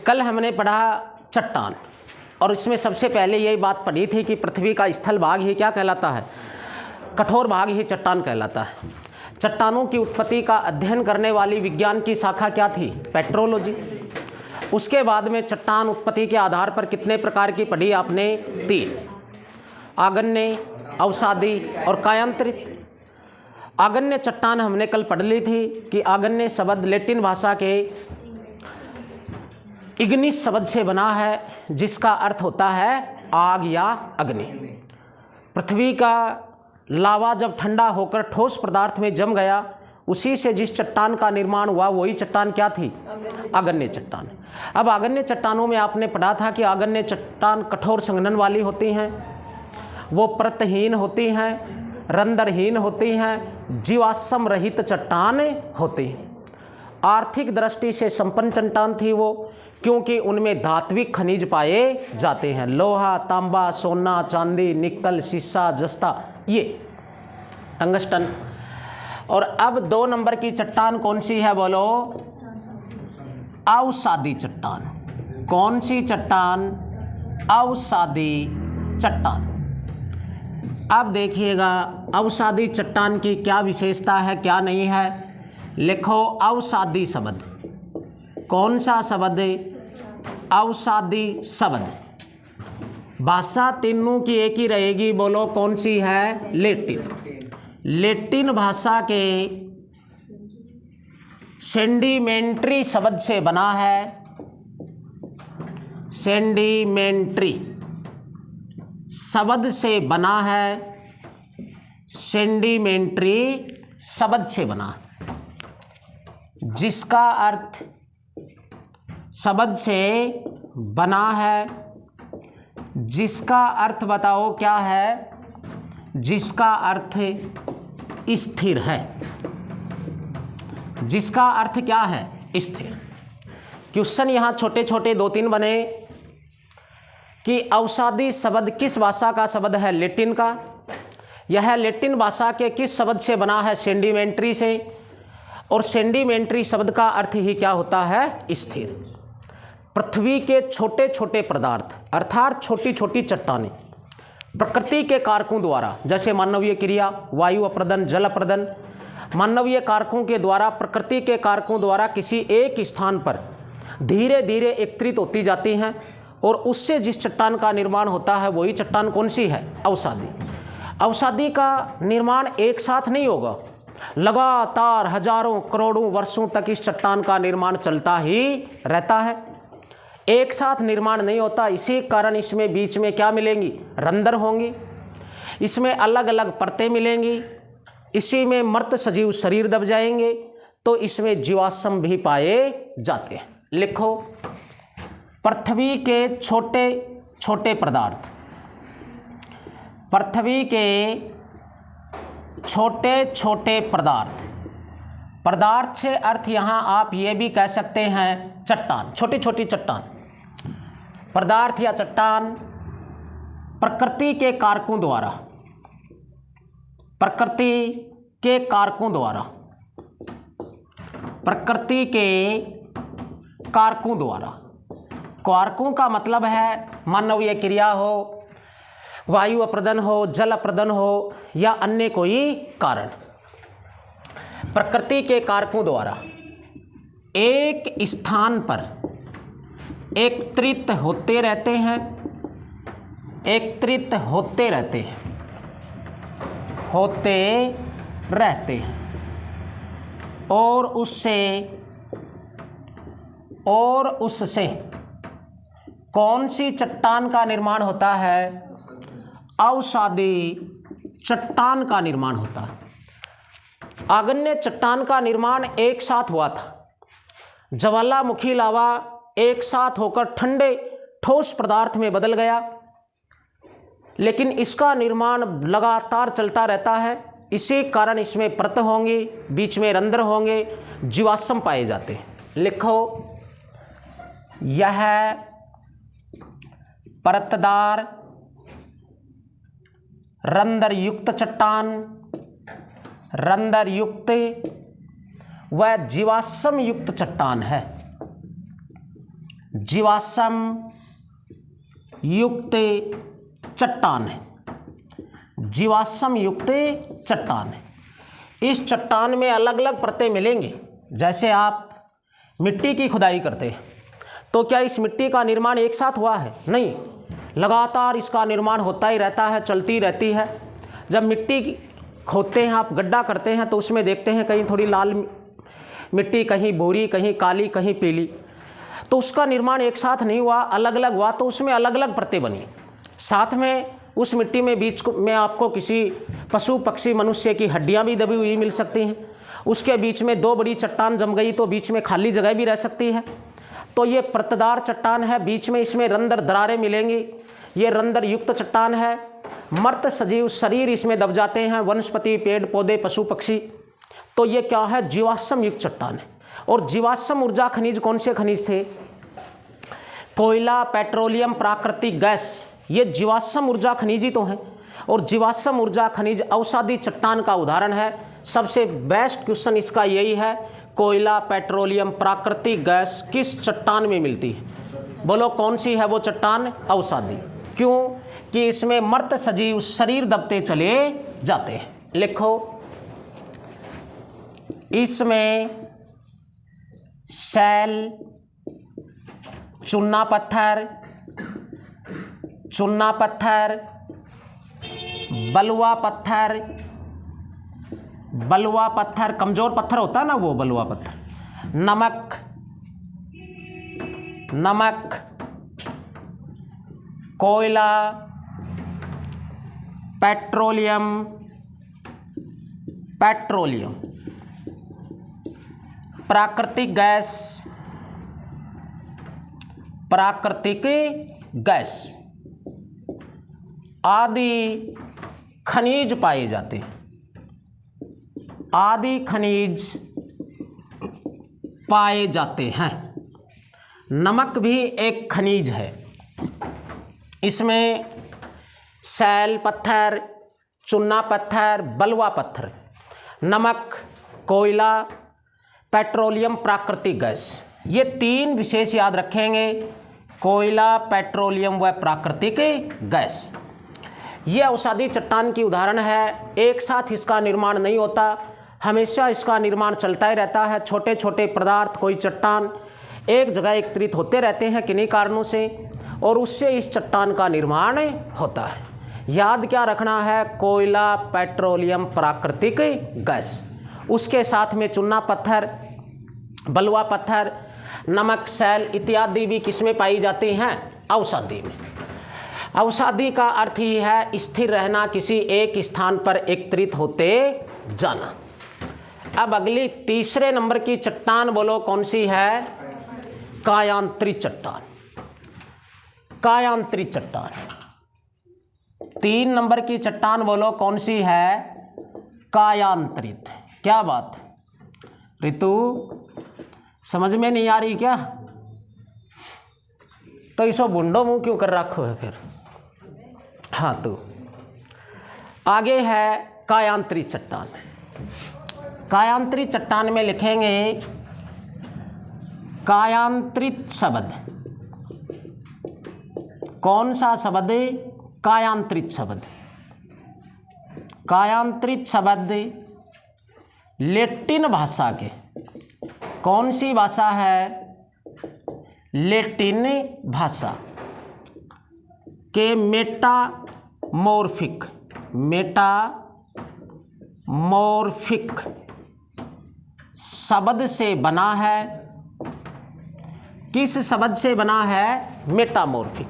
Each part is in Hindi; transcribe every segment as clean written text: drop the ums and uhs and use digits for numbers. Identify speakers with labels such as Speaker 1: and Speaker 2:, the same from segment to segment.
Speaker 1: कल हमने पढ़ा चट्टान, और इसमें सबसे पहले यही बात पढ़ी थी कि पृथ्वी का स्थल भाग ही क्या कहलाता है, कठोर भाग ही चट्टान कहलाता है। चट्टानों की उत्पत्ति का अध्ययन करने वाली विज्ञान की शाखा क्या थी, पेट्रोलॉजी। उसके बाद में चट्टान उत्पत्ति के आधार पर कितने प्रकार की पढ़ी आपने, 3, आगन्य, अवसादी और कायांतरित। आगन्य चट्टान हमने कल पढ़ ली थी कि आगन्य शब्द लैटिन भाषा के इग्निस शब्द से बना है, जिसका अर्थ होता है आग या अग्नि। पृथ्वी का लावा जब ठंडा होकर ठोस पदार्थ में जम गया, उसी से जिस चट्टान का निर्माण हुआ वही चट्टान क्या थी, आगन्य चट्टान। अब आगन्य चट्टानों में आपने पढ़ा था कि आगन्य चट्टान कठोर संघनन वाली होती हैं, वो परतहीन होती हैं, रंध्रहीन होती हैं, जीवाश्म रहित चट्टान होती हैं। आर्थिक दृष्टि से संपन्न चट्टान थी वो, क्योंकि उनमें धात्विक खनिज पाए जाते हैं, लोहा, तांबा, सोना, चांदी, निकल, शीशा, जस्ता, ये टंगस्टन। और अब 2 नंबर की चट्टान कौन सी है, बोलो, अवसादी चट्टान। कौन सी चट्टान, अवसादी चट्टान। अब देखिएगा अवसादी चट्टान की क्या विशेषता है, क्या नहीं है। लिखो अवसादी शब्द, कौन सा शब्द, अवसादी शब्द। भाषा तीनों की एक ही रहेगी, बोलो कौन सी है, लैटिन। लैटिन भाषा के सेंडिमेंट्री शब्द से बना है, सेंडिमेंट्री शब्द से बना है, सेंडिमेंट्री शब्द से बना, जिसका अर्थ शब्द से बना है, जिसका अर्थ बताओ क्या है, जिसका अर्थ स्थिर है, जिसका अर्थ क्या है, स्थिर। क्वेश्चन यहाँ छोटे छोटे 2-3 बने कि अवसादी शब्द किस भाषा का शब्द है, लैटिन का। यह लैटिन भाषा के किस शब्द से बना है, सेंडिमेंट्री से। और सेंडिमेंट्री शब्द का अर्थ ही क्या होता है, स्थिर। पृथ्वी के छोटे छोटे पदार्थ अर्थात छोटी छोटी चट्टानें प्रकृति के कारकों द्वारा, जैसे मानवीय क्रिया, वायु अप्रदन, जल अप्रदन, मानवीय कारकों के द्वारा, प्रकृति के कारकों द्वारा किसी एक स्थान पर धीरे धीरे एकत्रित होती जाती हैं, और उससे जिस चट्टान का निर्माण होता है वही चट्टान कौन सी है, अवसादी। अवसादी का निर्माण एक साथ नहीं होगा, लगातार हजारों करोड़ों वर्षों तक इस चट्टान का निर्माण चलता ही रहता है, एक साथ निर्माण नहीं होता। इसी कारण इसमें बीच में क्या मिलेंगी, रंध्र होंगी, इसमें अलग अलग परतें मिलेंगी, इसी में मृत सजीव शरीर दब जाएंगे, तो इसमें जीवाश्म भी पाए जाते हैं। लिखो पृथ्वी के छोटे छोटे पदार्थ, पृथ्वी के छोटे छोटे पदार्थ, पदार्थ से अर्थ यहाँ आप ये भी कह सकते हैं चट्टान, छोटी छोटी चट्टान। पदार्थ या चट्टान प्रकृति के कारकों द्वारा, प्रकृति के कारकों द्वारा, प्रकृति के कारकों द्वारा, कारकों का मतलब है मानवीय क्रिया हो, वायु अप्रदन हो, जल अप्रदन हो, या अन्य कोई कारण, प्रकृति के कारकों द्वारा एक स्थान पर एकत्रित होते रहते हैं, एकत्रित होते रहते हैं, होते रहते हैं, और उससे कौन सी चट्टान का निर्माण होता है, अवसादी चट्टान का निर्माण होता है। आगन्य चट्टान का निर्माण एक साथ हुआ था, ज्वालामुखी लावा एक साथ होकर ठंडे ठोस पदार्थ में बदल गया, लेकिन इसका निर्माण लगातार चलता रहता है, इसी कारण इसमें परत होंगी, बीच में रंध्र होंगे, जीवाश्म पाए जाते हैं। लिखो यह परतदार रंध्र युक्त चट्टान, रंध्र युक्त व जीवाश्म युक्त चट्टान है। जीवाश्म युक्त चट्टान है। जीवाश्म युक्त चट्टान है। इस चट्टान में अलग अलग परतें मिलेंगी। जैसे आप मिट्टी की खुदाई करते हैं तो क्या इस मिट्टी का निर्माण एक साथ हुआ है? नहीं, लगातार इसका निर्माण होता ही रहता है, चलती रहती है। जब मिट्टी खोदते हैं, आप गड्ढा करते हैं तो उसमें देखते हैं कहीं थोड़ी लाल मिट्टी, कहीं भूरी, कहीं काली, कहीं पीली, तो उसका निर्माण एक साथ नहीं हुआ, अलग अलग हुआ, तो उसमें अलग अलग परतें बनी। साथ में उस मिट्टी में बीच में आपको किसी पशु पक्षी मनुष्य की हड्डियां भी दबी हुई मिल सकती हैं। उसके बीच में दो बड़ी चट्टान जम गई तो बीच में खाली जगह भी रह सकती है। तो ये परतदार चट्टान है, बीच में इसमें रंध्र दरारें मिलेंगी। ये रंध्र युक्त चट्टान है। मर्त सजीव शरीर इसमें दब जाते हैं, वनस्पति, पेड़ पौधे, पशु पक्षी। तो ये क्या है? जीवाश्म युक्त चट्टान है। और जीवाश्म ऊर्जा खनिज कौन से खनिज थे? कोयला, पेट्रोलियम, प्राकृतिक गैस, ये जीवाश्म ऊर्जा खनिज ही तो हैं। और जीवाश्म ऊर्जा खनिज अवसादी चट्टान का उदाहरण है। सबसे बेस्ट क्वेश्चन इसका यही है, कोयला, पेट्रोलियम, प्राकृतिक गैस किस चट्टान में मिलती है? बोलो कौन सी है वो चट्टान? अवसादी। क्यों? कि इसमें मर्त सजीव शरीर दबते चले जाते हैं। लिखो, इसमें शैल, चूना पत्थर, बलुआ पत्थर, कमजोर पत्थर होता है ना वो बलुआ पत्थर, नमक, कोयला, पेट्रोलियम, प्राकृतिक गैस आदि खनिज पाए जाते हैं। नमक भी एक खनिज है। इसमें शैल पत्थर, चूना पत्थर, बलुआ पत्थर, नमक, कोयला, पेट्रोलियम, प्राकृतिक गैस, ये तीन विशेष याद रखेंगे। कोयला, पेट्रोलियम व प्राकृतिक गैस, ये अवसादी चट्टान की उदाहरण है। एक साथ इसका निर्माण नहीं होता, हमेशा इसका निर्माण चलता ही रहता है। छोटे छोटे पदार्थ, कोई चट्टान एक जगह एकत्रित होते रहते हैं किन्हीं कारणों से, और उससे इस चट्टान का निर्माण होता है। याद क्या रखना है? कोयला, पेट्रोलियम, प्राकृतिक गैस, उसके साथ में चूना पत्थर, बलुआ पत्थर, नमक, शैल इत्यादि भी किसमें पाई जाती हैं? अवसादी में। अवसादी का अर्थ ही है स्थिर रहना, किसी एक स्थान पर एकत्रित होते जाना। अब अगली तीसरे नंबर की चट्टान बोलो कौन सी है? कायांतरित चट्टान। तीन नंबर की चट्टान बोलो कौन सी है? कायांतरित। क्या बात रितु, समझ में नहीं आ रही क्या? तो इसको बुंडो मुंह क्यों कर रखो है फिर? हाँ, तो आगे है कायांतरित चट्टान। कायांतरित चट्टान में लिखेंगे कायांतरित शब्द। कौन सा शब्द? कायांतरित शब्द लैटिन भाषा के। कौन सी भाषा है? लैटिन भाषा के मेटामॉर्फिक शब्द से बना है। किस शब्द से बना है? मेटामॉर्फिक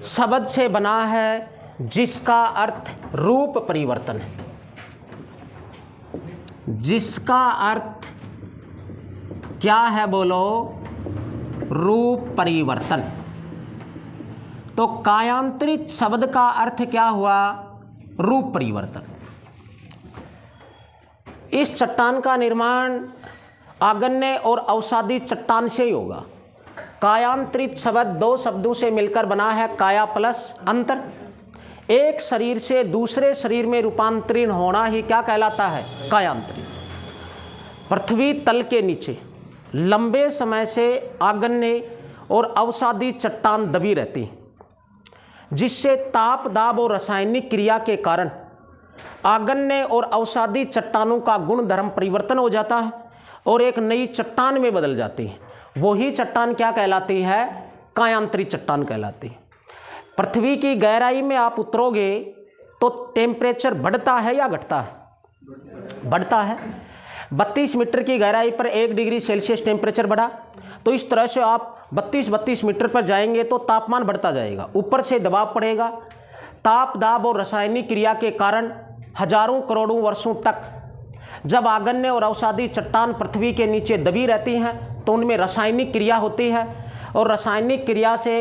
Speaker 1: शब्द से बना है, जिसका अर्थ रूप परिवर्तन है। जिसका अर्थ क्या है बोलो? रूप परिवर्तन। तो कायांतरित शब्द का अर्थ क्या हुआ? रूप परिवर्तन। इस चट्टान का निर्माण आगन्य और अवसादी चट्टान से ही होगा। कायांतरित शब्द दो शब्दों से मिलकर बना है, काया प्लस अंतर। एक शरीर से दूसरे शरीर में रूपांतरण होना ही क्या कहलाता है? कायांतरित। पृथ्वी तल के नीचे लंबे समय से आगन्य और अवसादी चट्टान दबी रहती, जिससे ताप दाब और रासायनिक क्रिया के कारण आगन्य और अवसादी चट्टानों का गुण धर्म परिवर्तन हो जाता है और एक नई चट्टान में बदल जाती है। वही चट्टान क्या कहलाती है? कायांतरित चट्टान कहलाती है। पृथ्वी की गहराई में आप उतरोगे तो टेम्परेचर बढ़ता है या घटता है? बढ़ता है। 32 मीटर की गहराई पर 1 डिग्री सेल्सियस टेम्परेचर बढ़ा, तो इस तरह से आप 32 मीटर पर जाएंगे तो तापमान बढ़ता जाएगा, ऊपर से दबाव पड़ेगा। ताप दाब और रासायनिक क्रिया के कारण हजारों करोड़ों वर्षों तक जब आगन्य और अवसादी चट्टान पृथ्वी के नीचे दबी रहती हैं तो उनमें रासायनिक क्रिया होती है और रासायनिक क्रिया से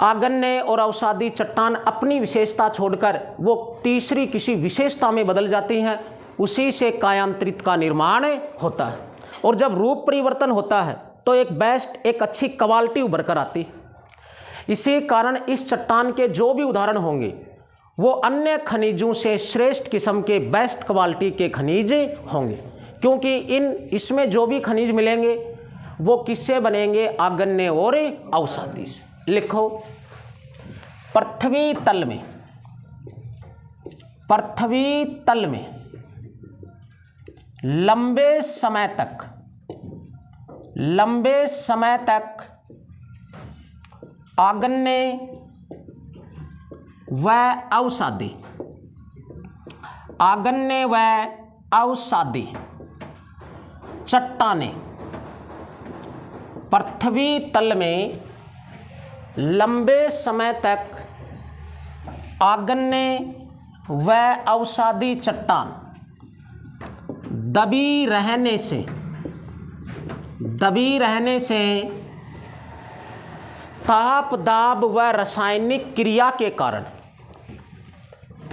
Speaker 1: आगन्य और अवसादी चट्टान अपनी विशेषता छोड़कर वो तीसरी किसी विशेषता में बदल जाती हैं। उसी से कायांतरित का निर्माण होता है और जब रूप परिवर्तन होता है तो एक अच्छी क्वालिटी उभर कर आती। इसी कारण इस चट्टान के जो भी उदाहरण होंगे वो अन्य खनिजों से श्रेष्ठ किस्म के बेस्ट क्वालिटी के खनिज होंगे, क्योंकि इसमें जो भी खनिज मिलेंगे वो किससे बनेंगे? आगन्य और अवसादी से। लिखो, पृथ्वी तल में लंबे समय तक आगन्य व अवसादी चट्टानें, पृथ्वी तल में लंबे समय तक आगन्य व अवसादी चट्टान दबी रहने से ताप दाब व रासायनिक क्रिया के कारण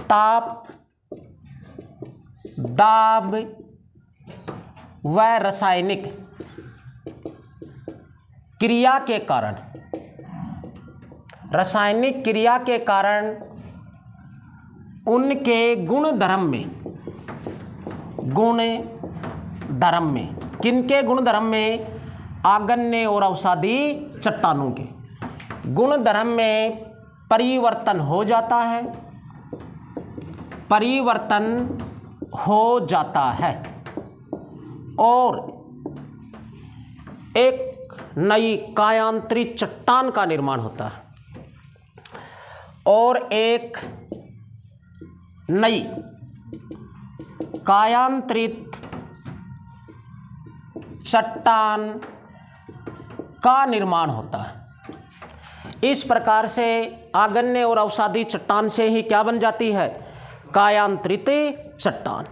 Speaker 1: ताप दाब व रासायनिक क्रिया के कारण उनके गुण धर्म में किनके गुण धर्म में? आगन्य और अवसादी चट्टानों के गुण धर्म में परिवर्तन हो जाता है और एक नई कायांतरित चट्टान का निर्माण होता है और एक नई कायांतरित चट्टान का निर्माण होता है। इस प्रकार से आगन्य और अवसादी चट्टान से ही क्या बन जाती है? कायांतरित चट्टान।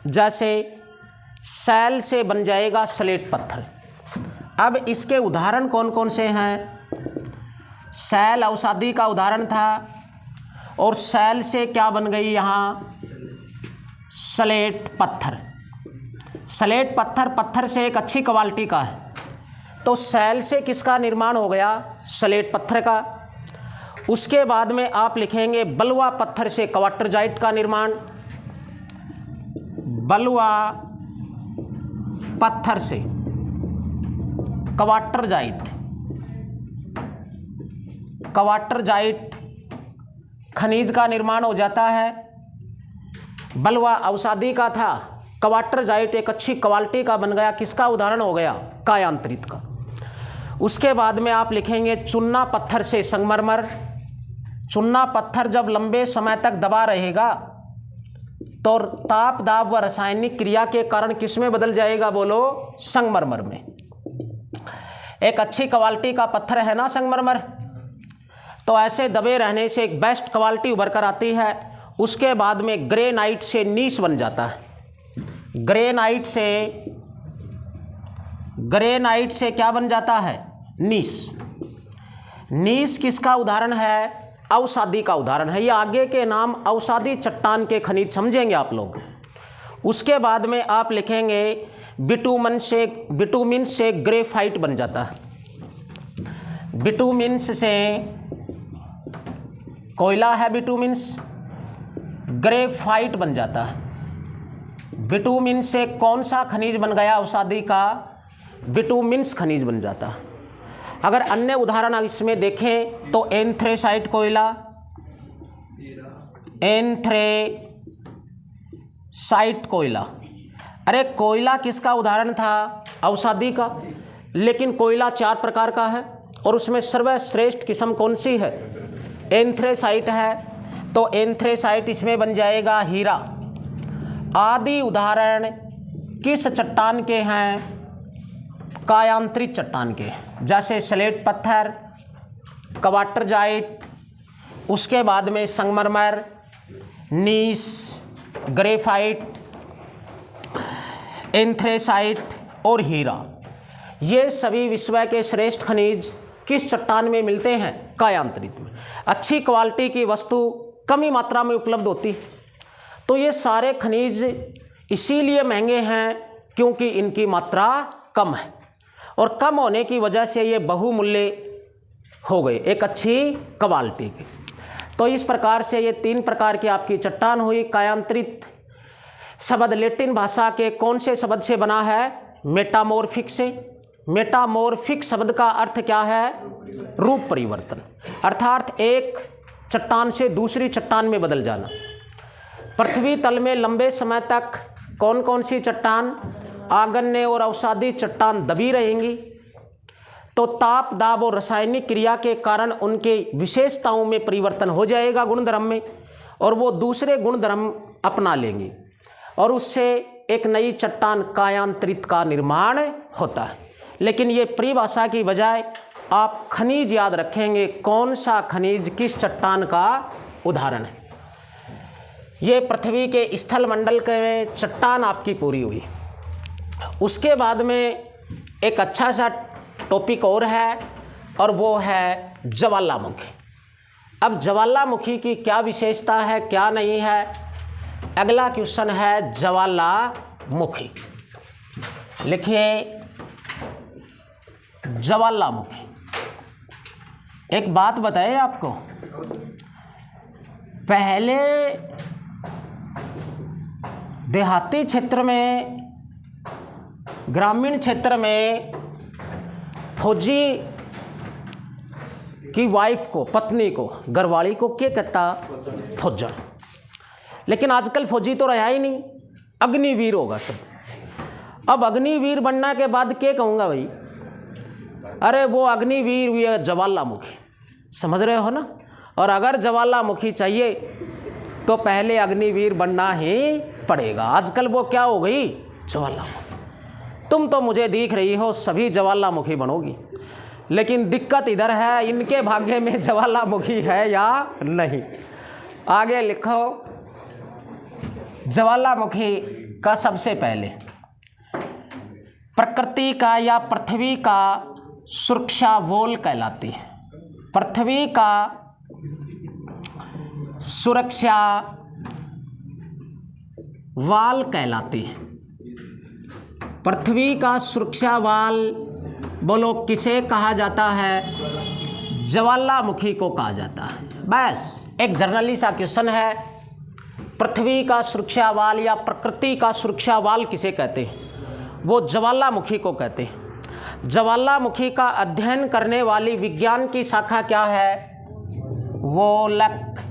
Speaker 1: जैसे सैल से बन जाएगा स्लेट पत्थर। अब इसके उदाहरण कौन कौन से हैं? सैल अवसादी का उदाहरण था और सैल से क्या बन गई यहाँ? स्लेट पत्थर। स्लेट पत्थर से एक अच्छी क्वालिटी का है, तो सैल से किसका निर्माण हो गया? स्लेट पत्थर का। उसके बाद में आप लिखेंगे बलुआ पत्थर से क्वार्टरजाइट का निर्माण। बलुआ पत्थर से क्वार्टरजाइट खनिज का निर्माण हो जाता है। बलुआ अवसादी का था, क्वार्टरजाइट एक अच्छी क्वालिटी का बन गया। किसका उदाहरण हो गया? कायांतरित का। उसके बाद में आप लिखेंगे चूना पत्थर से संगमरमर। चूना पत्थर जब लंबे समय तक दबा रहेगा तो ताप दाब व रासायनिक क्रिया के कारण किस में बदल जाएगा? बोलो, संगमरमर में। एक अच्छी क्वालिटी का पत्थर है ना संगमरमर, तो ऐसे दबे रहने से एक बेस्ट क्वालिटी उभर कर आती है। उसके बाद में ग्रेनाइट से नीस बन जाता है। ग्रेनाइट से क्या बन जाता है? नीस। नीस किसका उदाहरण है? अवसादी का उदाहरण है। ये आगे के नाम अवसादी चट्टान के खनिज समझेंगे आप लोग। उसके बाद में आप लिखेंगे बिटुमिन से ग्रेफाइट बन जाता है। बिटुमिन्स से कोयला है, बिटुमिन्स ग्रेफाइट बन जाता है। बिटुमिन से कौन सा खनिज बन गया अवसादी का? बिटुमिन्स खनिज बन जाता। अगर अन्य उदाहरण इसमें देखें तो एंथ्रेसाइट कोयला, एंथ्रेसाइट कोयला, अरे कोयला किसका उदाहरण था? औषधि का। लेकिन कोयला 4 प्रकार का है और उसमें सर्वश्रेष्ठ किस्म कौन सी है? एंथ्रेसाइट है। तो एंथ्रेसाइट इसमें बन जाएगा हीरा। आदि उदाहरण किस चट्टान के हैं? कायांतरित चट्टान के, जैसे स्लेट पत्थर, क्वार्टरजाइट, उसके बाद में संगमरमर, नीस, ग्रेफाइट, एंथ्रेसाइट और हीरा। ये सभी विश्व के श्रेष्ठ खनिज किस चट्टान में मिलते हैं? कायांतरित में। अच्छी क्वालिटी की वस्तु कम ही मात्रा में उपलब्ध होती। तो ये सारे खनिज इसीलिए महंगे हैं क्योंकि इनकी मात्रा कम है और कम होने की वजह से ये बहुमूल्य हो गए, एक अच्छी क्वालिटी की। तो इस प्रकार से ये 3 प्रकार की आपकी चट्टान हुई। कायांतरित शब्द लैटिन भाषा के कौन से शब्द से बना है? मेटामॉर्फिक से। मेटामॉर्फिक शब्द का अर्थ क्या है? रूप परिवर्तन, अर्थात एक चट्टान से दूसरी चट्टान में बदल जाना। पृथ्वी तल में लंबे समय तक कौन कौन सी चट्टान? आग्नेय और अवसादी चट्टान दबी रहेंगी। तो ताप, दाब और रासायनिक क्रिया के कारण उनके विशेषताओं में परिवर्तन हो जाएगा, गुणधर्म में, और वो दूसरे गुणधर्म अपना लेंगी और उससे एक नई चट्टान कायांतरित का निर्माण होता है। लेकिन ये परिभाषा की बजाय आप खनिज याद रखेंगे, कौन सा खनिज किस चट्टान का उदाहरण है। ये पृथ्वी के स्थल मंडल के चट्टान आपकी पूरी हुई। उसके बाद में एक अच्छा सा टॉपिक और है और वो है ज्वालामुखी। अब ज्वालामुखी की क्या विशेषता है, क्या नहीं है? अगला क्वेश्चन है ज्वालामुखी। लिखिए ज्वालामुखी। एक बात बताएं आपको, पहले देहाती क्षेत्र में, ग्रामीण क्षेत्र में फौजी की वाइफ को, पत्नी को, घरवाली को क्या कहता? फौजा। लेकिन आजकल फौजी तो रहा ही नहीं, अग्निवीर होगा सब। अब अग्निवीर बनने के बाद क्या कहूँगा भाई? अरे वो अग्निवीर हुई है ज्वालामुखी, समझ रहे हो ना? और अगर ज्वालामुखी चाहिए तो पहले अग्निवीर बनना ही पड़ेगा। आजकल वो क्या हो गई? ज्वालामुखी। तुम तो मुझे दिख रही हो सभी ज्वालामुखी बनोगी, लेकिन दिक्कत इधर है, इनके भाग्य में ज्वालामुखी है या नहीं। आगे लिखो, ज्वालामुखी का सबसे पहले प्रकृति का या पृथ्वी का सुरक्षा वॉल कहलाती है। पृथ्वी का सुरक्षा वाल कहलाती है। पृथ्वी का सुरक्षा वाल बोलो किसे कहा जाता है? ज्वालामुखी को कहा जाता है। बस एक जर्नली सा क्वेश्चन है, पृथ्वी का सुरक्षा वाल या प्रकृति का सुरक्षा वाल किसे कहते हैं? वो ज्वालामुखी को कहते हैं। ज्वालामुखी का अध्ययन करने वाली विज्ञान की शाखा क्या है? वोल्केनोलॉजी।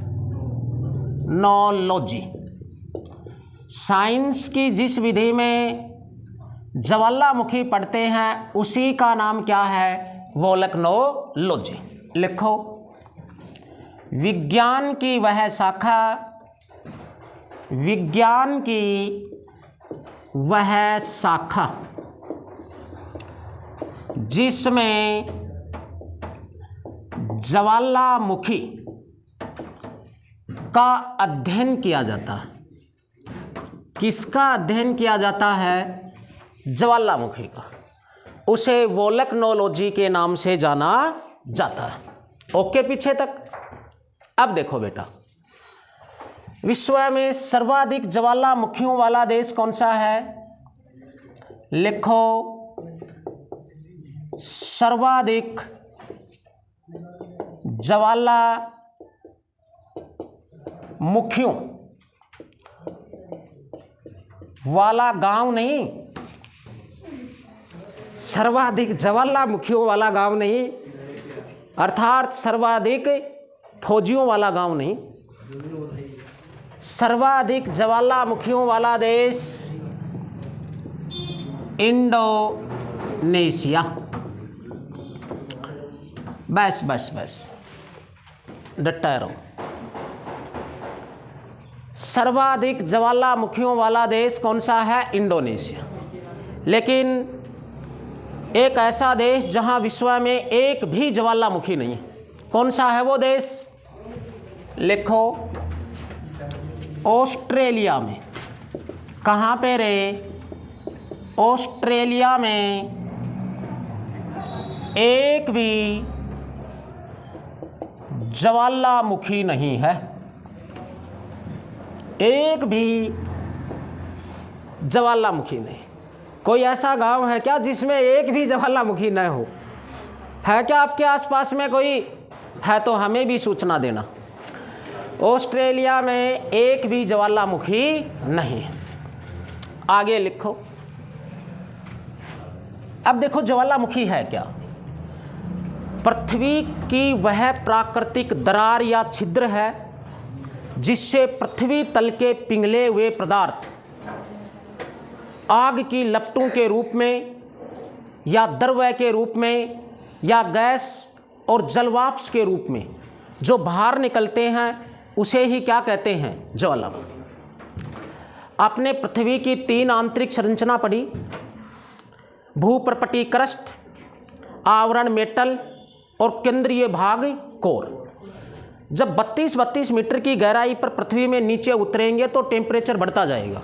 Speaker 1: साइंस की जिस विधि में ज्वालामुखी पढ़ते हैं उसी का नाम क्या है? वोल्केनोलॉजी। लिखो, विज्ञान की वह शाखा, विज्ञान की वह शाखा जिसमें ज्वालामुखी का अध्ययन किया जाता है। किसका अध्ययन किया जाता है? ज्वालामुखी का। उसे वोल्केनोलॉजी के नाम से जाना जाता है। ओके पीछे तक? अब देखो बेटा, विश्व में सर्वाधिक ज्वालामुखियों वाला देश कौन सा है? लिखो, सर्वाधिक ज्वालामुखियों वाला गांव नहीं, सर्वाधिक ज्वालामुखियों वाला गांव नहीं, अर्थात सर्वाधिक फौजियों वाला गांव नहीं, सर्वाधिक ज्वालामुखियों वाला देश इंडोनेशिया। बस बस बस डटा रहो। सर्वाधिक ज्वालामुखियों वाला देश कौन सा है? इंडोनेशिया। लेकिन एक ऐसा देश जहां विश्व में एक भी ज्वालामुखी नहीं है, कौन सा है वो देश? लिखो, ऑस्ट्रेलिया में। कहाँ पे रे? ऑस्ट्रेलिया में एक भी ज्वालामुखी नहीं है, एक भी ज्वालामुखी नहीं। कोई ऐसा गांव है क्या जिसमें एक भी ज्वालामुखी न हो? है क्या आपके आसपास में कोई? है तो हमें भी सूचना देना। ऑस्ट्रेलिया में एक भी ज्वालामुखी नहीं है। आगे लिखो। अब देखो ज्वालामुखी है क्या? पृथ्वी की वह प्राकृतिक दरार या छिद्र है जिससे पृथ्वी तल के पिघले हुए पदार्थ आग की लपटों के रूप में या द्रव्य के रूप में या गैस और जलवाष्प के रूप में जो बाहर निकलते हैं उसे ही क्या कहते हैं? ज्वालामुखी। आपने पृथ्वी की 3 आंतरिक संरचना पढ़ी, भूपर्पटीय क्रस्ट, आवरण मेटल और केंद्रीय भाग कोर। जब 32 मीटर की गहराई पर पृथ्वी में नीचे उतरेंगे तो टेम्परेचर बढ़ता जाएगा।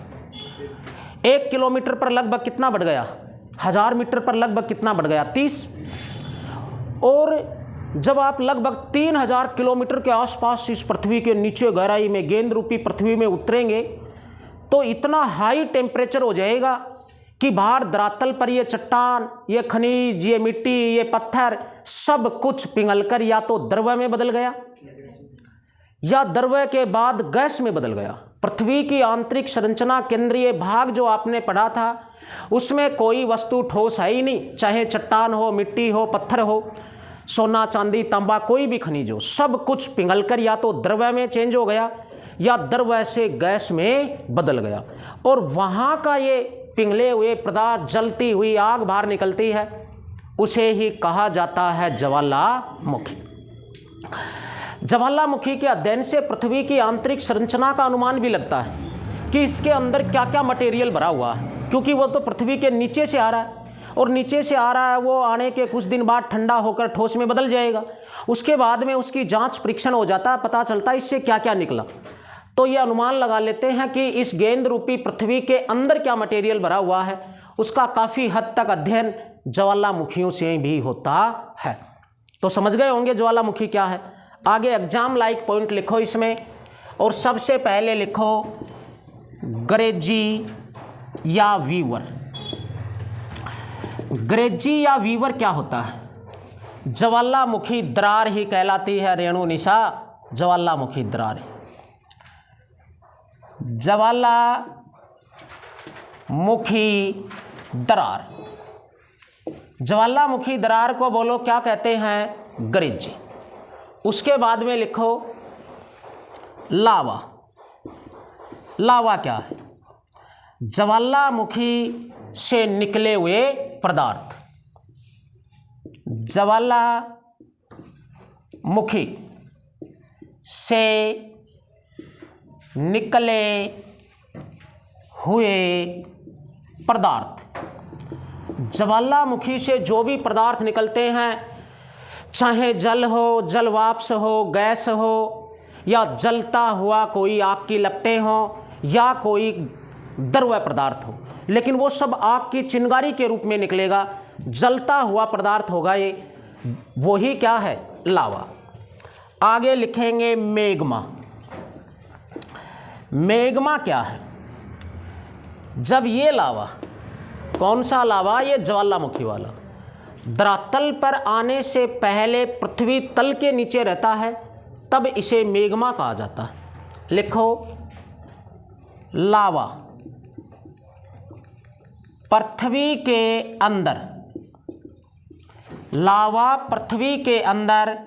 Speaker 1: 1 किलोमीटर पर लगभग कितना बढ़ गया? 1000 मीटर पर लगभग कितना बढ़ गया? 30। और जब आप लगभग 3000 किलोमीटर के आसपास इस पृथ्वी के नीचे गहराई में गेंद रूपी पृथ्वी में उतरेंगे तो इतना हाई टेम्परेचर हो जाएगा कि बाहर धरातल पर ये चट्टान, ये खनिज, ये मिट्टी, ये पत्थर सब कुछ पिघलकर या तो द्रव्य में बदल गया या द्रव्य के बाद गैस में बदल गया। पृथ्वी की आंतरिक संरचना, केंद्रीय भाग जो आपने पढ़ा था उसमें कोई वस्तु ठोस है ही नहीं, चाहे चट्टान हो, मिट्टी हो, पत्थर हो, सोना, चांदी, तांबा, कोई भी खनिज हो, सब कुछ पिघलकर या तो द्रव्य में चेंज हो गया या द्रव्य से गैस में बदल गया। और वहाँ का ये पिघले हुए पदार्थ, जलती हुई आग बाहर निकलती है, उसे ही कहा जाता है ज्वालामुखी। ज्वालामुखी के अध्ययन से पृथ्वी की आंतरिक संरचना का अनुमान भी लगता है कि इसके अंदर क्या क्या मटेरियल भरा हुआ है, क्योंकि वो तो पृथ्वी के नीचे से आ रहा है और नीचे से आ रहा है, वो आने के कुछ दिन बाद ठंडा होकर ठोस में बदल जाएगा। उसके बाद में उसकी जांच परीक्षण हो जाता है, पता चलता है इससे क्या क्या निकला। तो ये अनुमान लगा लेते हैं कि इस गेंद रूपी पृथ्वी के अंदर क्या मटेरियल भरा हुआ है, उसका काफ़ी हद तक अध्ययन ज्वालामुखियों से भी होता है। तो समझ गए होंगे ज्वालामुखी क्या है। आगे एग्जाम लाइक पॉइंट लिखो इसमें, और सबसे पहले लिखो ग्रेजी या वीवर। ग्रेजी या वीवर क्या होता है? ज्वालामुखी दरार ही कहलाती है रेणु निशा, ज्वालामुखी दरार। ज्वालामुखी दरार, ज्वालामुखी दरार को बोलो क्या कहते हैं? ग्रेजी। उसके बाद में लिखो लावा। लावा क्या है? ज्वालामुखी से निकले हुए पदार्थ। ज्वालामुखी से निकले हुए पदार्थ। ज्वालामुखी से जो भी पदार्थ निकलते हैं, चाहे जल हो, जलवाष्प हो, गैस हो, या जलता हुआ कोई आग की लपटें हो, या कोई द्रव्य पदार्थ हो, लेकिन वो सब आग की चिंगारी के रूप में निकलेगा, जलता हुआ पदार्थ होगा ये, वही क्या है? लावा। आगे लिखेंगे मैग्मा। मैग्मा क्या है? जब ये लावा, कौन सा लावा? ये ज्वालामुखी वाला, धरातल पर आने से पहले पृथ्वी तल के नीचे रहता है, तब इसे मैग्मा कहा जाता है। लिखो लावा पृथ्वी के अंदर लावा पृथ्वी के अंदर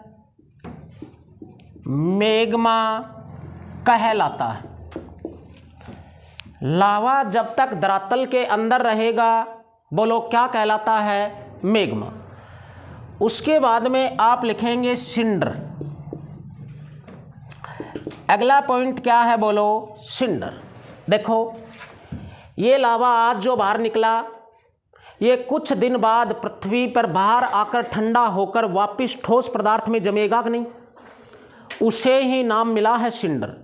Speaker 1: मैग्मा कहलाता है। लावा जब तक धरातल के अंदर रहेगा बोलो क्या कहलाता है? मैग्मा। उसके बाद में आप लिखेंगे सिंडर। अगला पॉइंट क्या है बोलो? सिंडर। देखो ये लावा आज जो बाहर निकला, ये कुछ दिन बाद पृथ्वी पर बाहर आकर ठंडा होकर वापस ठोस पदार्थ में जमेगा कि नहीं? उसे ही नाम मिला है सिंडर।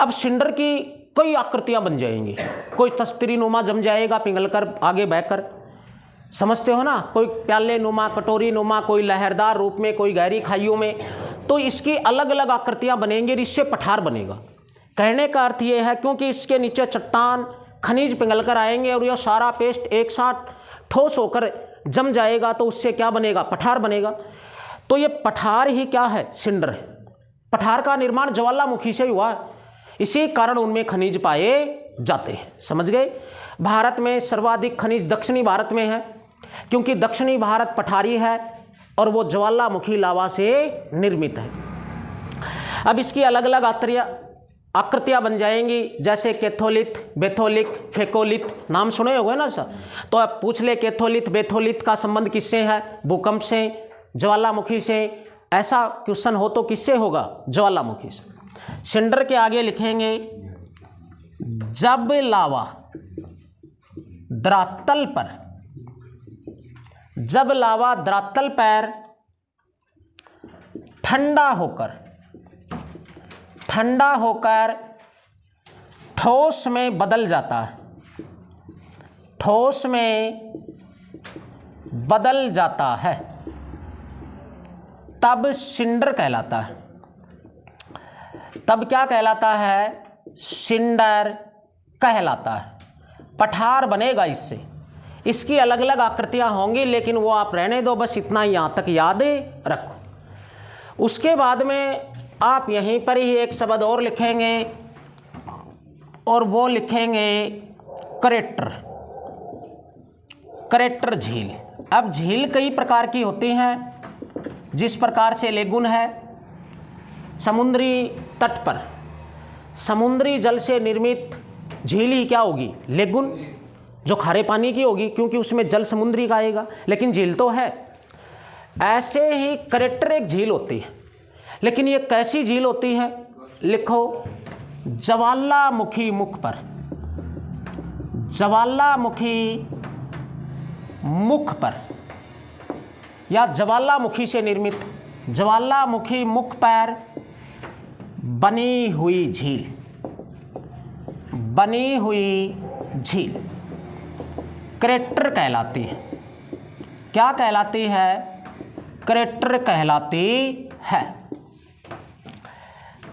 Speaker 1: अब सिंडर की कई आकृतियां बन जाएंगी। कोई तस्तरी नुमा जम जाएगा पिघलकर आगे बहकर, समझते हो ना? कोई प्याले नुमा, कटोरी नुमा, कोई लहरदार रूप में, कोई गहरी खाइयों में। तो इसकी अलग अलग आकृतियां बनेंगी, इससे पठार बनेगा। कहने का अर्थ ये है क्योंकि इसके नीचे चट्टान खनिज पिघल कर आएंगे और यह सारा पेस्ट एक साथ ठोस होकर जम जाएगा, तो उससे क्या बनेगा? पठार बनेगा। तो ये पठार ही क्या है? सिंडर है। पठार का निर्माण ज्वालामुखी से हुआ है, इसी कारण उनमें खनिज पाए जाते हैं। समझ गए? भारत में सर्वाधिक खनिज दक्षिणी भारत में है, क्योंकि दक्षिणी भारत पठारी है और वो ज्वालामुखी लावा से निर्मित है। अब इसकी अलग अलग आकृतियां बन जाएंगी, जैसे कैथोलिथ, बेथोलिक, फेकोलिथ, नाम सुने होंगे ना सर? तो अब पूछ ले कैथोलिथ बेथोलिथ का संबंध किससे है? भूकंप से, ज्वालामुखी से। ऐसा क्वेश्चन हो तो किससे होगा? ज्वालामुखी से। सिंडर के आगे लिखेंगे जब लावा धरातल पर ठंडा होकर ठोस में बदल जाता है, तब सिंडर कहलाता है। तब क्या कहलाता है? सिंडर कहलाता है। पठार बनेगा इससे। इसकी अलग अलग आकृतियां होंगी, लेकिन वो आप रहने दो, बस इतना यहां तक याद रखो। उसके बाद में आप यहीं पर ही एक शब्द और लिखेंगे और वो लिखेंगे करेक्टर झील। अब झील कई प्रकार की होती हैं। जिस प्रकार से लेगुन है, समुद्री तट पर समुद्री जल से निर्मित झील ही क्या होगी? लेगुन, जो खारे पानी की होगी, क्योंकि उसमें जल समुद्री का आएगा, लेकिन झील तो है। ऐसे ही करेक्टर एक झील होती है, लेकिन ये कैसी झील होती है? लिखो ज्वालामुखी मुख पर या ज्वालामुखी से निर्मित ज्वालामुखी मुख पर बनी हुई झील करेक्टर कहलाती है। क्या कहलाती है? करेक्टर कहलाती है।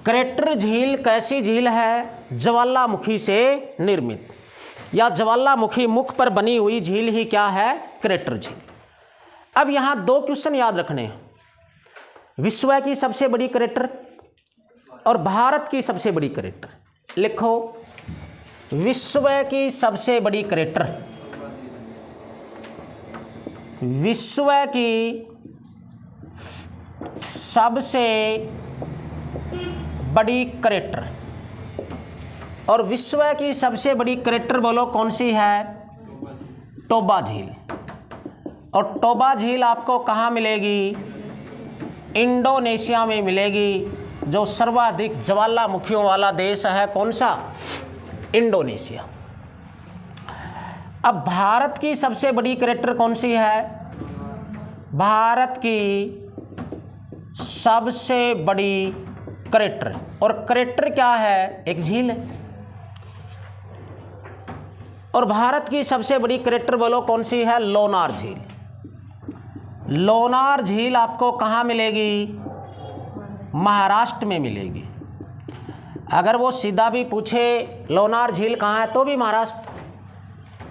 Speaker 1: करेक्टर झील कैसी झील है? ज्वालामुखी से निर्मित या ज्वालामुखी मुख पर बनी हुई झील ही क्या है? करेक्टर झील। अब यहां दो क्वेश्चन याद रखने हैं। विश्व की सबसे बड़ी करेक्टर और भारत की सबसे बड़ी करेक्टर। लिखो विश्व की सबसे बड़ी करेक्टर, विश्व की सबसे बड़ी करेक्टर। और विश्व की सबसे बड़ी करेक्टर बोलो कौन सी है? टोबा झील। और टोबा झील आपको कहाँ मिलेगी? इंडोनेशिया में मिलेगी, जो सर्वाधिक ज्वालामुखियों वाला देश है। कौन सा? इंडोनेशिया। अब भारत की सबसे बड़ी करेक्टर कौन सी है? भारत की सबसे बड़ी करेक्टर, और करेक्टर क्या है? एक झील है। और भारत की सबसे बड़ी करेक्टर बोलो कौन सी है? लोनार झील। लोनार झील आपको कहाँ मिलेगी? महाराष्ट्र में मिलेगी। अगर वो सीधा भी पूछे लोनार झील कहाँ है तो भी महाराष्ट्र,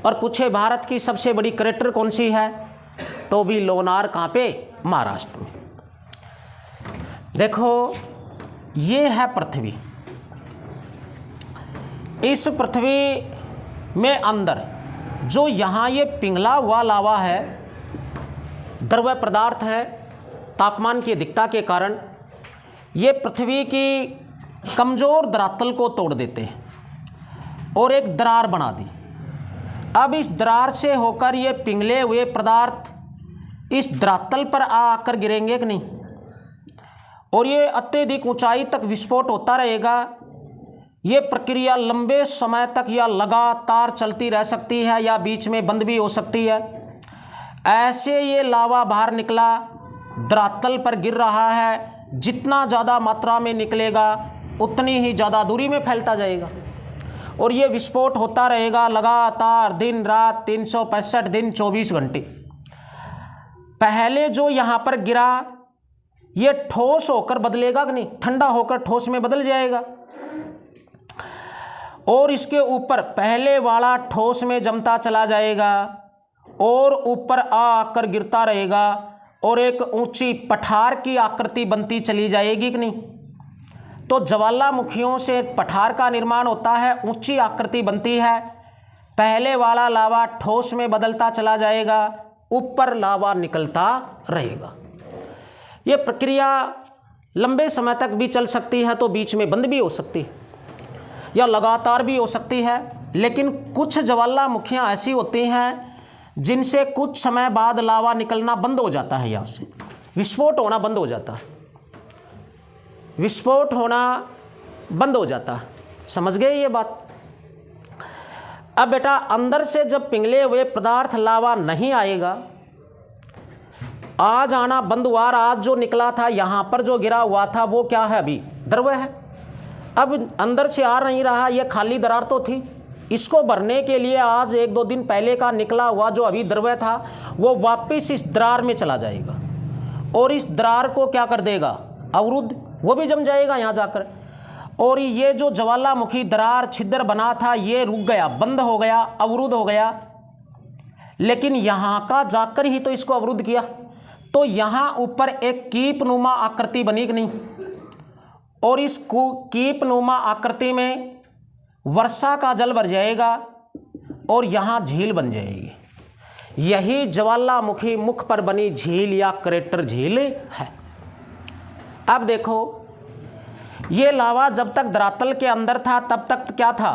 Speaker 1: और पूछे भारत की सबसे बड़ी करेक्टर कौन सी है तो भी लोनार कहाँ पे? महाराष्ट्र में। देखो ये है पृथ्वी। इस पृथ्वी में अंदर जो यहाँ ये पिघला हुआ लावा है, द्रव्य पदार्थ है, तापमान की अधिकता के कारण ये पृथ्वी की कमज़ोर धरातल को तोड़ देते हैं और एक दरार बना दी। अब इस दरार से होकर ये पिघले हुए पदार्थ इस धरातल पर आकर गिरेंगे कि नहीं, और ये अत्यधिक ऊंचाई तक विस्फोट होता रहेगा। ये प्रक्रिया लंबे समय तक या लगातार चलती रह सकती है या बीच में बंद भी हो सकती है। ऐसे ये लावा बाहर निकला, धरातल पर गिर रहा है, जितना ज़्यादा मात्रा में निकलेगा उतनी ही ज़्यादा दूरी में फैलता जाएगा और ये विस्फोट होता रहेगा लगातार दिन रात 365 दिन 24 घंटे। पहले जो यहाँ पर गिरा ये ठोस होकर बदलेगा कि नहीं, ठंडा होकर ठोस में बदल जाएगा और इसके ऊपर पहले वाला ठोस में जमता चला जाएगा और ऊपर आकर गिरता रहेगा और एक ऊंची पठार की आकृति बनती चली जाएगी कि नहीं। तो ज्वालामुखियों से पठार का निर्माण होता है, ऊंची आकृति बनती है, पहले वाला लावा ठोस में बदलता चला जाएगा, ऊपर लावा निकलता रहेगा। ये प्रक्रिया लंबे समय तक भी चल सकती है, तो बीच में बंद भी हो सकती है या लगातार भी हो सकती है। लेकिन कुछ ज्वालामुखियाँ ऐसी होती हैं जिनसे कुछ समय बाद लावा निकलना बंद हो जाता है, यहाँ से विस्फोट होना बंद हो जाता है, विस्फोट होना बंद हो जाता है। समझ गए ये बात। अब बेटा अंदर से जब पिघले हुए पदार्थ लावा नहीं आएगा, आज आना बंद हुआ, आज जो निकला था यहाँ पर जो गिरा हुआ था वो क्या है, अभी द्रव्य है। अब अंदर से आ नहीं रहा, ये खाली दरार तो थी, इसको भरने के लिए आज 1-2 दिन पहले का निकला हुआ जो अभी द्रव्य था वो वापस इस दरार में चला जाएगा और इस दरार को क्या कर देगा, अवरुद्ध, वो भी जम जाएगा यहाँ जाकर। और ये जो ज्वालामुखी दरार छिद्र बना था ये रुक गया, बंद हो गया, अवरुद्ध हो गया। लेकिन यहाँ का जाकर ही तो इसको अवरुद्ध किया, तो यहाँ ऊपर एक कीपनुमा आकृति बनी कि नहीं, और इस कीपनुमा आकृति में वर्षा का जल भर जाएगा और यहाँ झील बन जाएगी। यही ज्वालामुखी मुख पर बनी झील या क्रेटर झील है। अब देखो ये लावा जब तक धरातल के अंदर था तब तक क्या था,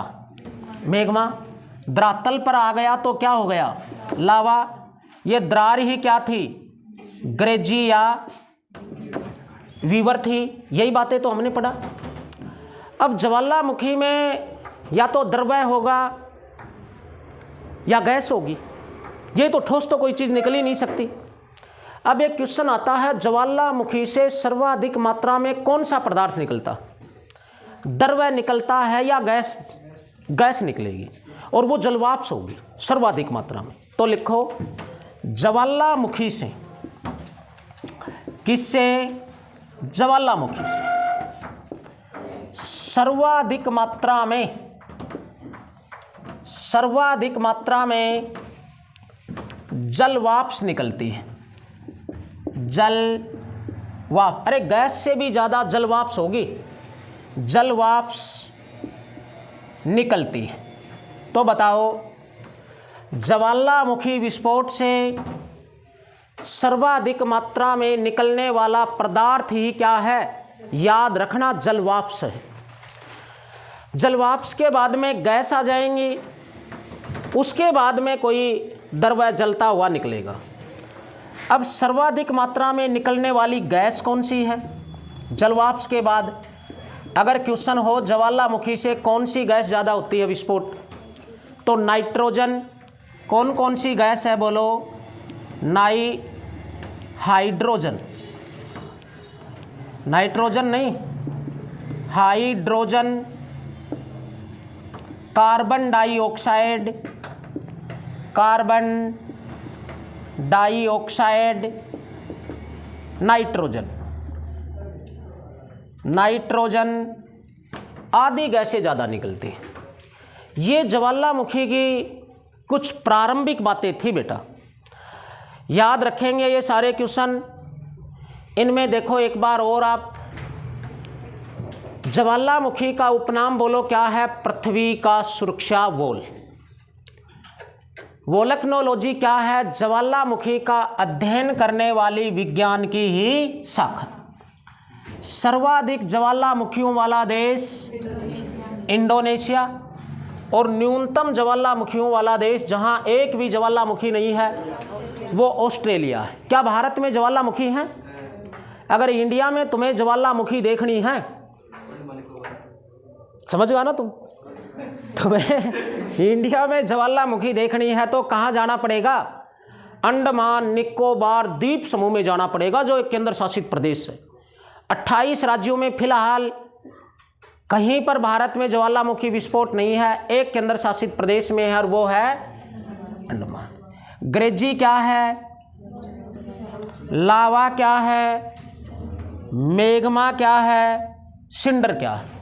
Speaker 1: मेग्मा। धरातल पर आ गया तो क्या हो गया, लावा। ये दरार ही क्या थी, ग्रेजी या वीवर थी। यही बातें तो हमने पढ़ा। अब ज्वालामुखी में या तो द्रव्य होगा या गैस होगी, ये तो ठोस तो कोई चीज़ निकल ही नहीं सकती। अब एक क्वेश्चन आता है, ज्वालामुखी से सर्वाधिक मात्रा में कौन सा पदार्थ निकलता, द्रव्य निकलता है या गैस? गैस निकलेगी और वो जलवाष्प होगी सर्वाधिक मात्रा में। तो लिखो ज्वालामुखी से, किससे, ज्वालामुखी से सर्वाधिक मात्रा में जलवाष्प निकलती है। जलवाष्प, अरे गैस से भी ज़्यादा जलवाष्प होगी, जलवाष्प निकलती है। तो बताओ ज्वालामुखी विस्फोट से सर्वाधिक मात्रा में निकलने वाला पदार्थ ही क्या है, याद रखना, जलवाष्प है। जलवाष्प के बाद में गैस आ जाएंगी, उसके बाद में कोई द्रव्य जलता हुआ निकलेगा। अब सर्वाधिक मात्रा में निकलने वाली गैस कौन सी है जलवाष्प के बाद? अगर क्वेश्चन हो ज्वालामुखी से कौन सी गैस ज़्यादा होती है विस्फोट, तो नाइट्रोजन। कौन कौन सी गैस है बोलो, हाइड्रोजन, नाइट्रोजन नहीं, hydrogen, carbon dioxide, carbon dioxide, nitrogen, nitrogen आदि गैसें ज़्यादा निकलती हैं। ये ज्वालामुखी की कुछ प्रारंभिक बातें थी बेटा, याद रखेंगे ये सारे क्वेश्चन। इनमें देखो एक बार और आप, ज्वालामुखी का उपनाम बोलो क्या है, पृथ्वी का सुरक्षा वॉल। वोल्केनोलॉजी क्या है? ज्वालामुखी का अध्ययन करने वाली विज्ञान की ही शाखा। सर्वाधिक ज्वालामुखियों वाला देश इंडोनेशिया, और न्यूनतम ज्वालामुखियों वाला देश जहां एक भी ज्वालामुखी नहीं है वो ऑस्ट्रेलिया है। क्या भारत में ज्वालामुखी हैं? अगर इंडिया में तुम्हें ज्वालामुखी देखनी है, समझ गया ना तुम्हें इंडिया में ज्वालामुखी देखनी है तो कहाँ जाना पड़ेगा? अंडमान निकोबार द्वीप समूह में जाना पड़ेगा, जो एक केंद्र शासित प्रदेश है। 28 राज्यों में फिलहाल कहीं पर भारत में ज्वालामुखी विस्फोट नहीं है, एक केंद्र शासित प्रदेश में है और वो है अंडमान। ग्रेजी क्या है? लावा क्या है? मेग्मा क्या है? सिंडर क्या है?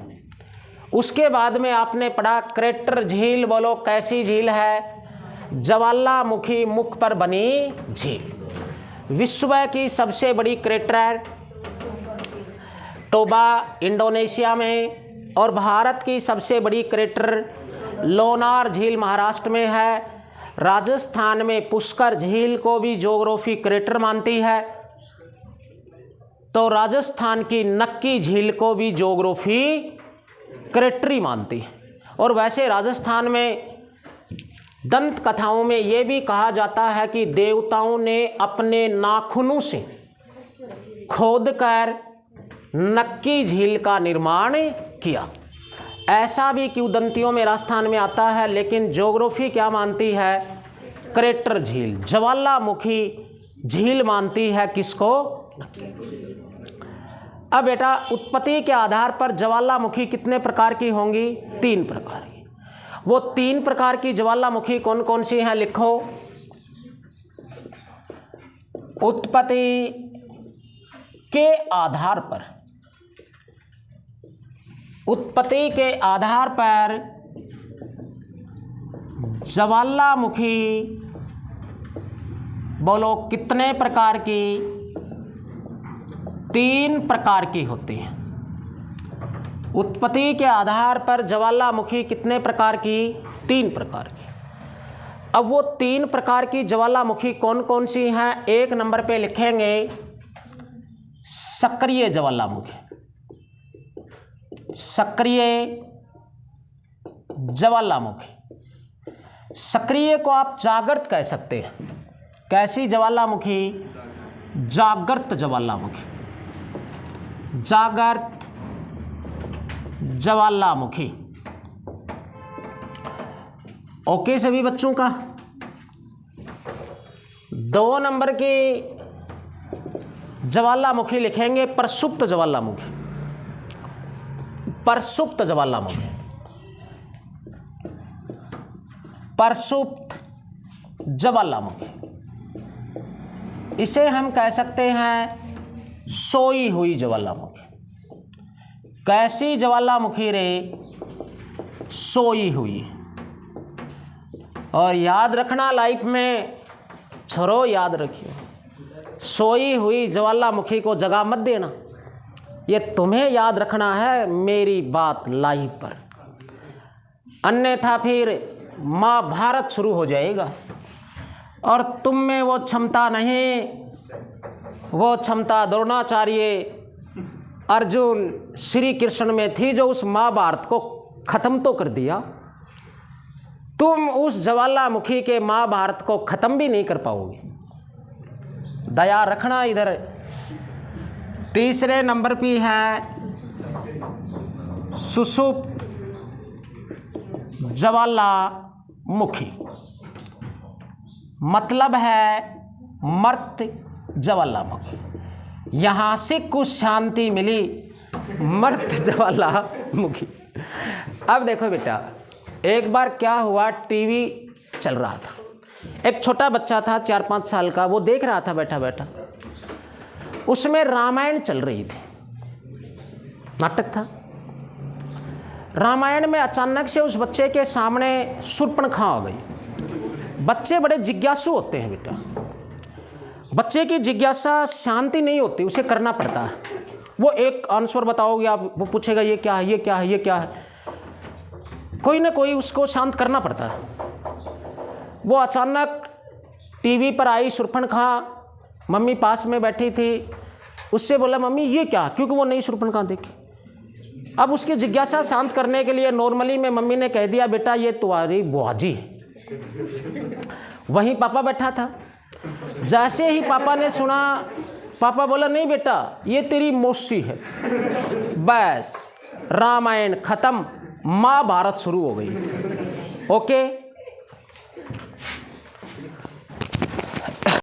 Speaker 1: उसके बाद में आपने पढ़ा क्रेटर झील। बोलो कैसी झील है? ज्वालामुखी मुख पर बनी झील। विश्व की सबसे बड़ी क्रेटर टोबा इंडोनेशिया में, और भारत की सबसे बड़ी क्रेटर लोनार झील महाराष्ट्र में है। राजस्थान में पुष्कर झील को भी ज्योग्राफी क्रेटर मानती है, तो राजस्थान की नक्की झील को भी ज्योग्राफी क्रेटरी मानती है। और वैसे राजस्थान में दंत कथाओं में ये भी कहा जाता है कि देवताओं ने अपने नाखूनों से खोदकर नक्की झील का निर्माण किया। ऐसा भी किंवदंतियों में राजस्थान में आता है, लेकिन ज्योग्राफी क्या मानती है? क्रेटर झील, ज्वालामुखी झील मानती है किसको? अब बेटा उत्पत्ति के आधार पर ज्वालामुखी कितने प्रकार की होंगी? 3 प्रकार की। वो 3 प्रकार की ज्वालामुखी कौन कौन सी हैं? लिखो। उत्पत्ति के आधार पर, उत्पत्ति के आधार पर ज्वालामुखी बोलो कितने प्रकार की? 3 प्रकार की होती हैं। उत्पत्ति के आधार पर ज्वालामुखी कितने प्रकार की? 3 प्रकार की। अब वो 3 प्रकार की ज्वालामुखी कौन कौन सी हैं? 1 नंबर पे लिखेंगे सक्रिय ज्वालामुखी। सक्रिय ज्वालामुखी, सक्रिय को आप जागृत कह सकते हैं। कैसी ज्वालामुखी? जागृत ज्वालामुखी, जागृत ज्वालामुखी। ओके सभी बच्चों का। 2 नंबर की ज्वालामुखी लिखेंगे प्रसुप्त ज्वालामुखी। प्रसुप्त ज्वालामुखी, प्रसुप्त ज्वालामुखी, इसे हम कह सकते हैं सोई हुई ज्वालामुखी। कैसी ज्वालामुखी रे? सोई हुई। और याद रखना लाइफ में, छोरो याद रखिए, सोई हुई ज्वालामुखी को जगह मत देना। ये तुम्हें याद रखना है मेरी बात लाइव पर, अन्यथा फिर महाभारत शुरू हो जाएगा और तुम में वो क्षमता नहीं, वो क्षमता द्रोणाचार्य अर्जुन श्री कृष्ण में थी जो उस महाभारत को खत्म तो कर दिया। तुम उस ज्वालामुखी के महाभारत को खत्म भी नहीं कर पाओगे। दया रखना इधर। 3 नंबर पे है सुषुप्त ज्वालामुखी, मतलब है मर्त ज्वालामुखी। यहाँ से कुछ शांति मिली, मर्त ज्वालामुखी। अब देखो बेटा, एक बार क्या हुआ, टीवी चल रहा था, एक छोटा बच्चा था 4-5 साल का, वो देख रहा था बैठा बैठा, उसमें रामायण चल रही थी, नाटक था। रामायण में अचानक से उस बच्चे के सामने शूर्पणखा आ गई। बच्चे बड़े जिज्ञासु होते हैं बेटा, बच्चे की जिज्ञासा शांति नहीं होती, उसे करना पड़ता है। वो एक आंसर बताओगे आप, वो पूछेगा ये क्या है, ये क्या है, ये क्या है, कोई ना कोई उसको शांत करना पड़ता है। वो अचानक टीवी पर आई शूर्पणखा, मम्मी पास में बैठी थी, उससे बोला मम्मी ये क्या, क्योंकि वो नई शूर्पणखा देखी। अब उसकी जिज्ञासा शांत करने के लिए नॉर्मली में मम्मी ने कह दिया बेटा ये तुम्हारी बुआजी है। वहीं पापा बैठा था। जैसे ही पापा ने सुना, पापा बोला नहीं बेटा ये तेरी मौसी है। बस रामायण खत्म, महाभारत शुरू हो गई। ओके।